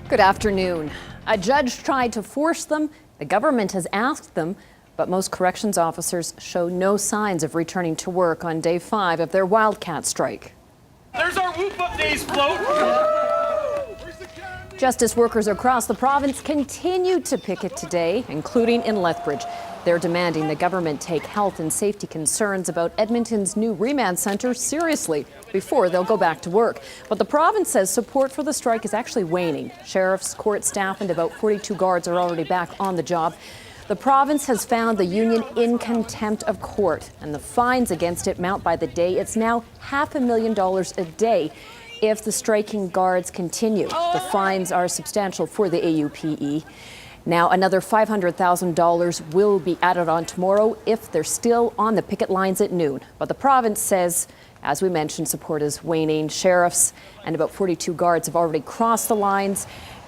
Good afternoon. A judge tried to force them. The government has asked them, but most corrections officers show no signs of returning to work on day 5 of their wildcat strike. There's our Whoop Up Days float. Justice workers across the province continue to picket today, including in Lethbridge. They're demanding the government take health and safety concerns about Edmonton's new remand centre seriously before they'll go back to work. But the province says support for the strike is actually waning. Sheriffs, court staff and about 42 guards are already back on the job. The province has found the union in contempt of court, and the fines against it mount by the day. It's now $500,000 a day if the striking guards continue. The fines are substantial for the AUPE. Now, another $500,000 will be added on tomorrow if they're still on the picket lines at noon. But the province says, as we mentioned, support is waning. Sheriffs and about 42 guards have already crossed the lines.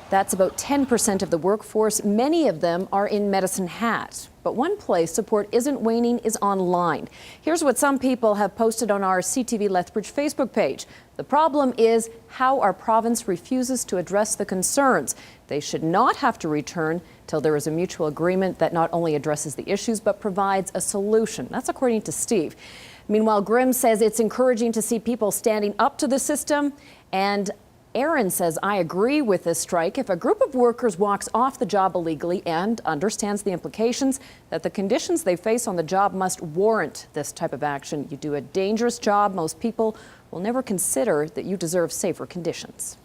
That's about 10% of the workforce. Many of them are in Medicine Hat. But one place support isn't waning is online. Here's what some people have posted on our CTV Lethbridge Facebook page. The problem is how our province refuses to address the concerns. They should not have to return till there is a mutual agreement that not only addresses the issues but provides a solution. That's according to Steve. Meanwhile, Grimm says it's encouraging to see people standing up to the system, and Aaron says, I agree with this strike. If a group of workers walks off the job illegally and understands the implications that the conditions they face on the job must warrant this type of action. You do a dangerous job. Most people will never consider that you deserve safer conditions.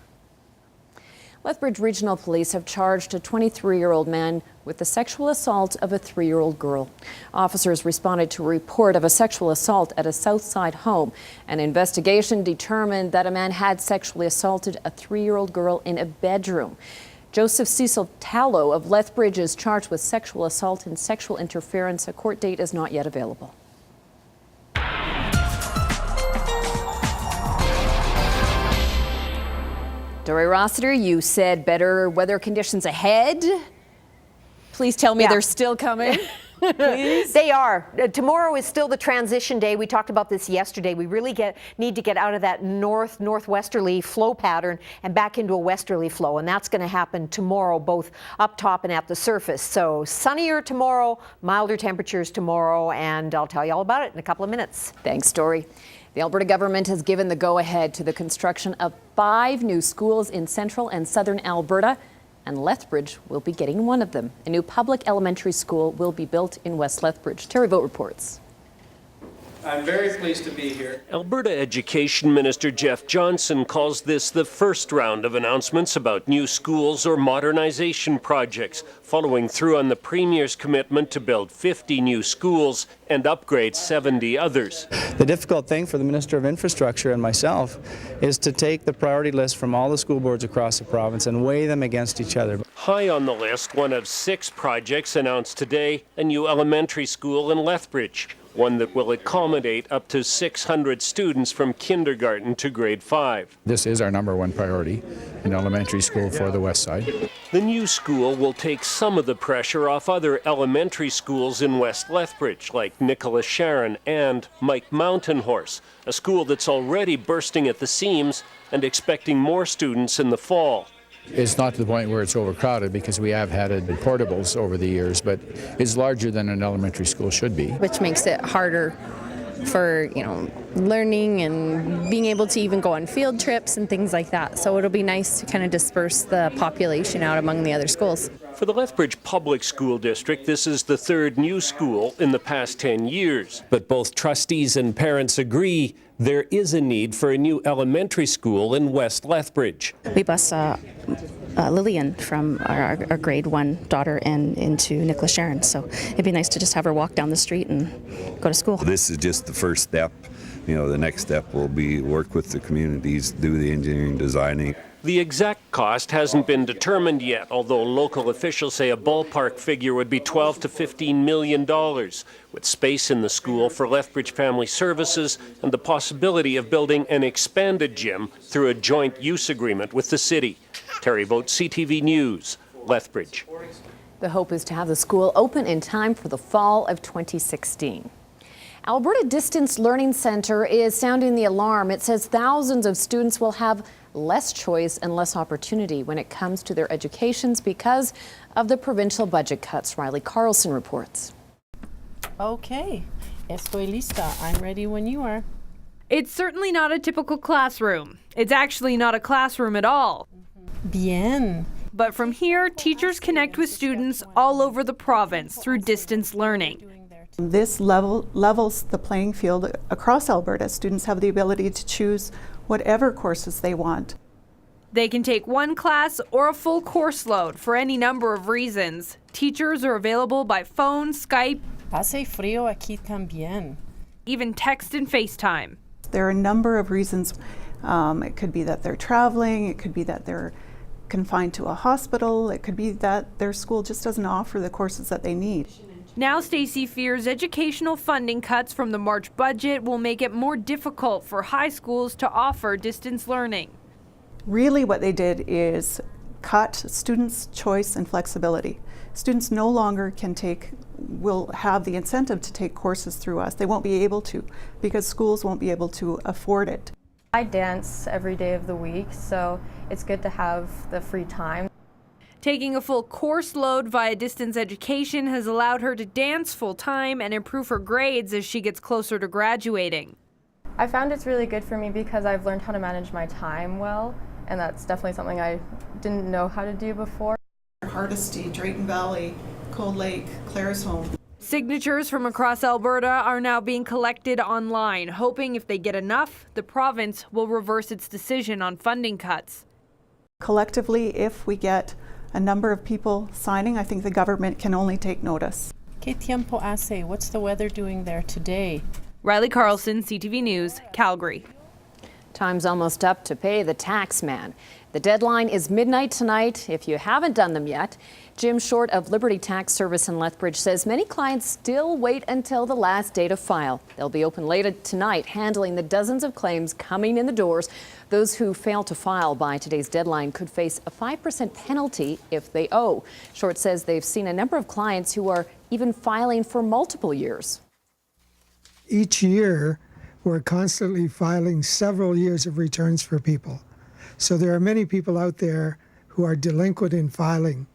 Lethbridge Regional Police have charged a 23-year-old man with the sexual assault of a 3-year-old girl. Officers responded to a report of a sexual assault at a Southside home. An investigation determined that a man had sexually assaulted a 3-year-old girl in a bedroom. Joseph Cecil Tallow of Lethbridge is charged with sexual assault and sexual interference. A court date is not yet available. Dory Rossiter, you said better weather conditions ahead. Please tell me they're still coming. Please. They are. Tomorrow is still the transition day. We talked about this yesterday. We really need to get out of that northwesterly flow pattern and back into a westerly flow, and that's going to happen tomorrow, both up top and at the surface. So sunnier tomorrow, milder temperatures tomorrow, and I'll tell you all about it in a couple of minutes. Thanks, Dory. The Alberta government has given the go-ahead to the construction of 5 new schools in central and southern Alberta, and Lethbridge will be getting one of them. A new public elementary school will be built in West Lethbridge. Terry Vogt reports. I'm very pleased to be here. Alberta Education Minister Jeff Johnson calls this the first round of announcements about new schools or modernization projects, following through on the Premier's commitment to build 50 new schools and upgrade 70 others. The difficult thing for the Minister of Infrastructure and myself is to take the priority list from all the school boards across the province and weigh them against each other. High on the list, one of 6 projects announced today, a new elementary school in Lethbridge, one that will accommodate up to 600 students from kindergarten to grade 5. This is our #1 priority in elementary school for the West Side. The new school will take some of the pressure off other elementary schools in West Lethbridge, like Nicholas Sharon and Mike Mountain Horse, a school that's already bursting at the seams and expecting more students in the fall. It's not to the point where it's overcrowded because we have had it in portables over the years, but it's larger than an elementary school should be. Which makes it harder for, learning and being able to even go on field trips and things like that. So it'll be nice to kind of disperse the population out among the other schools. For the Lethbridge Public School District, this is the 3rd new school in the past 10 years. But both trustees and parents agree there is a need for a new elementary school in West Lethbridge. We bus Lillian from our grade 1 daughter and into Nicholas Sharon, so it'd be nice to just have her walk down the street and go to school. This is just the first step. The next step will be work with the communities, do the engineering, designing. The exact cost hasn't been determined yet, although local officials say a ballpark figure would be $12 to $15 million, with space in the school for Lethbridge Family Services and the possibility of building an expanded gym through a joint use agreement with the city. Terry Vogt, CTV News, Lethbridge. The hope is to have the school open in time for the fall of 2016. Alberta Distance Learning Centre is sounding the alarm. It says thousands of students will have less choice and less opportunity when it comes to their educations because of the provincial budget cuts. Riley Carlson reports. Okay, estoy lista. I'm ready when you are. It's certainly not a typical classroom. It's actually not a classroom at all. Bien. But from here, teachers connect with students all over the province through distance learning. This levels the playing field across Alberta. Students have the ability to choose whatever courses they want. They can take one class or a full course load for any number of reasons. Teachers are available by phone, Skype, Hace frío aquí también. even text and FaceTime. There are a number of reasons. It could be that they're traveling, it could be that they're confined to a hospital, it could be that their school just doesn't offer the courses that they need. Now Stacey fears educational funding cuts from the March budget will make it more difficult for high schools to offer distance learning. Really what they did is cut students' choice and flexibility. Students no longer will have the incentive to take courses through us. They won't be able to because schools won't be able to afford it. I dance every day of the week, so it's good to have the free time. Taking a full course load via distance education has allowed her to dance full-time and improve her grades as she gets closer to graduating. I found it's really good for me because I've learned how to manage my time well, and that's definitely something I didn't know how to do before. Hardesty, Drayton Valley, Cold Lake, Claresholm. Signatures from across Alberta are now being collected online, hoping if they get enough, the province will reverse its decision on funding cuts. Collectively, if we get a number of people signing, I think the government can only take notice. ¿Qué tiempo hace? What's the weather doing there today? Riley Carlson, CTV News, Calgary. Time's almost up to pay the tax man. The deadline is midnight tonight if you haven't done them yet. Jim Short of Liberty Tax Service in Lethbridge says many clients still wait until the last day to file. They'll be open late tonight, handling the dozens of claims coming in the doors. Those who fail to file by today's deadline could face a 5% penalty if they owe. Short says they've seen a number of clients who are even filing for multiple years. Each year, we're constantly filing several years of returns for people. So there are many people out there who are delinquent in filing.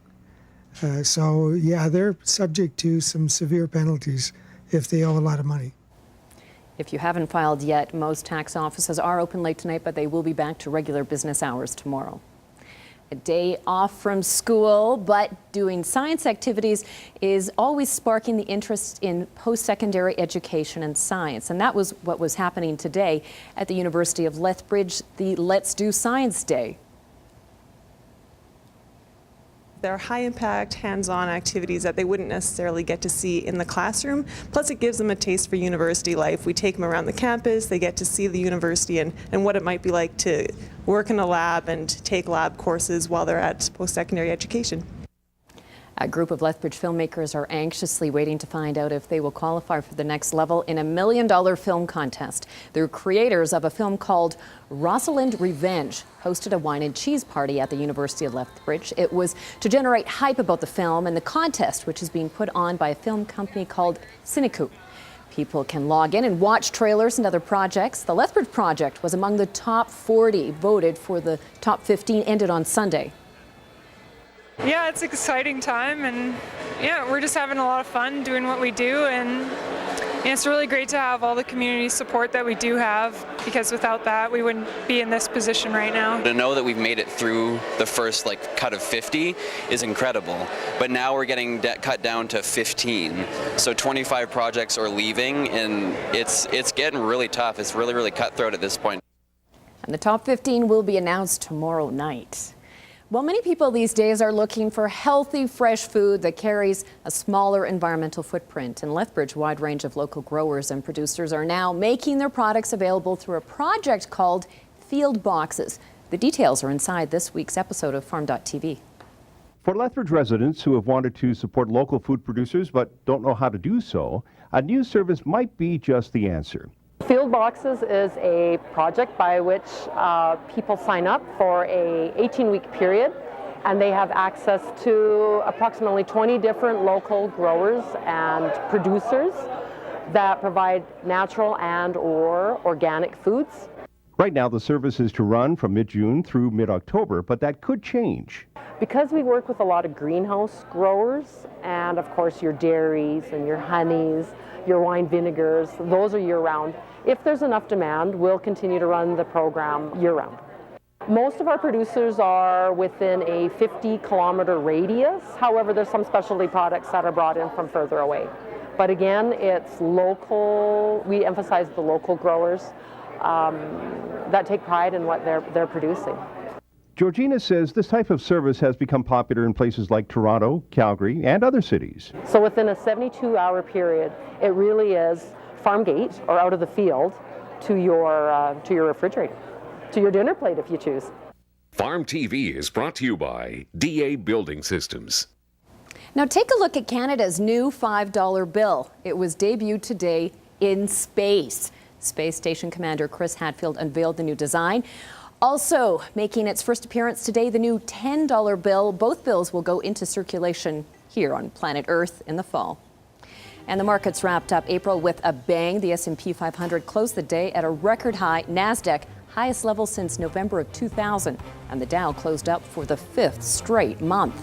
So yeah, they're subject to some severe penalties if they owe a lot of money. If you haven't filed yet, most tax offices are open late tonight, but they will be back to regular business hours tomorrow. A day off from school, but doing science activities is always sparking the interest in post-secondary education and science. And that was what was happening today at the University of Lethbridge, the Let's Do Science Day. They're high-impact, hands-on activities that they wouldn't necessarily get to see in the classroom. Plus, it gives them a taste for university life. We take them around the campus, they get to see the university and what it might be like to work in a lab and take lab courses while they're at post-secondary education. A group of Lethbridge filmmakers are anxiously waiting to find out if they will qualify for the next level in a $1 million film contest. They're creators of a film called Rosalind Revenge, hosted a wine and cheese party at the University of Lethbridge. It was to generate hype about the film and the contest, which is being put on by a film company called Cinecoup. People can log in and watch trailers and other projects. The Lethbridge project was among the top 40 voted for. The top 15 ended on Sunday. Yeah, it's an exciting time, and yeah, we're just having a lot of fun doing what we do, and it's really great to have all the community support that we do have, because without that we wouldn't be in this position right now. To know that we've made it through the first cut of 50 is incredible, but now we're getting cut down to 15. So 25 projects are leaving, and it's getting really tough. It's really, really cutthroat at this point. And the top 15 will be announced tomorrow night. Well, many people these days are looking for healthy, fresh food that carries a smaller environmental footprint. In Lethbridge, a wide range of local growers and producers are now making their products available through a project called Field Boxes. The details are inside this week's episode of Farm.tv. For Lethbridge residents who have wanted to support local food producers but don't know how to do so, a new service might be just the answer. Field Boxes is a project by which people sign up for a 18-week period, and they have access to approximately 20 different local growers and producers that provide natural and or organic foods. Right now, the service is to run from mid-June through mid-October, but that could change. Because we work with a lot of greenhouse growers, and of course your dairies and your honeys, your wine vinegars, those are year-round. If there's enough demand, we'll continue to run the program year-round. Most of our producers are within a 50-kilometer radius. However, there's some specialty products that are brought in from further away. But again, it's local. We emphasize the local growers that take pride in what they're producing. Georgina says this type of service has become popular in places like Toronto, Calgary, and other cities. So within a 72-hour period, it really is farm gate or out of the field to your refrigerator, to your dinner plate if you choose. Farm TV is brought to you by DA Building Systems. Now take a look at Canada's new $5 bill. It was debuted today in space. Space Station Commander Chris Hadfield unveiled the new design. Also making its first appearance today, the new $10 bill. Both bills will go into circulation here on planet Earth in the fall. And the markets wrapped up April with a bang. The S&P 500 closed the day at a record high. NASDAQ, highest level since November of 2000. And the Dow closed up for the 5th straight month.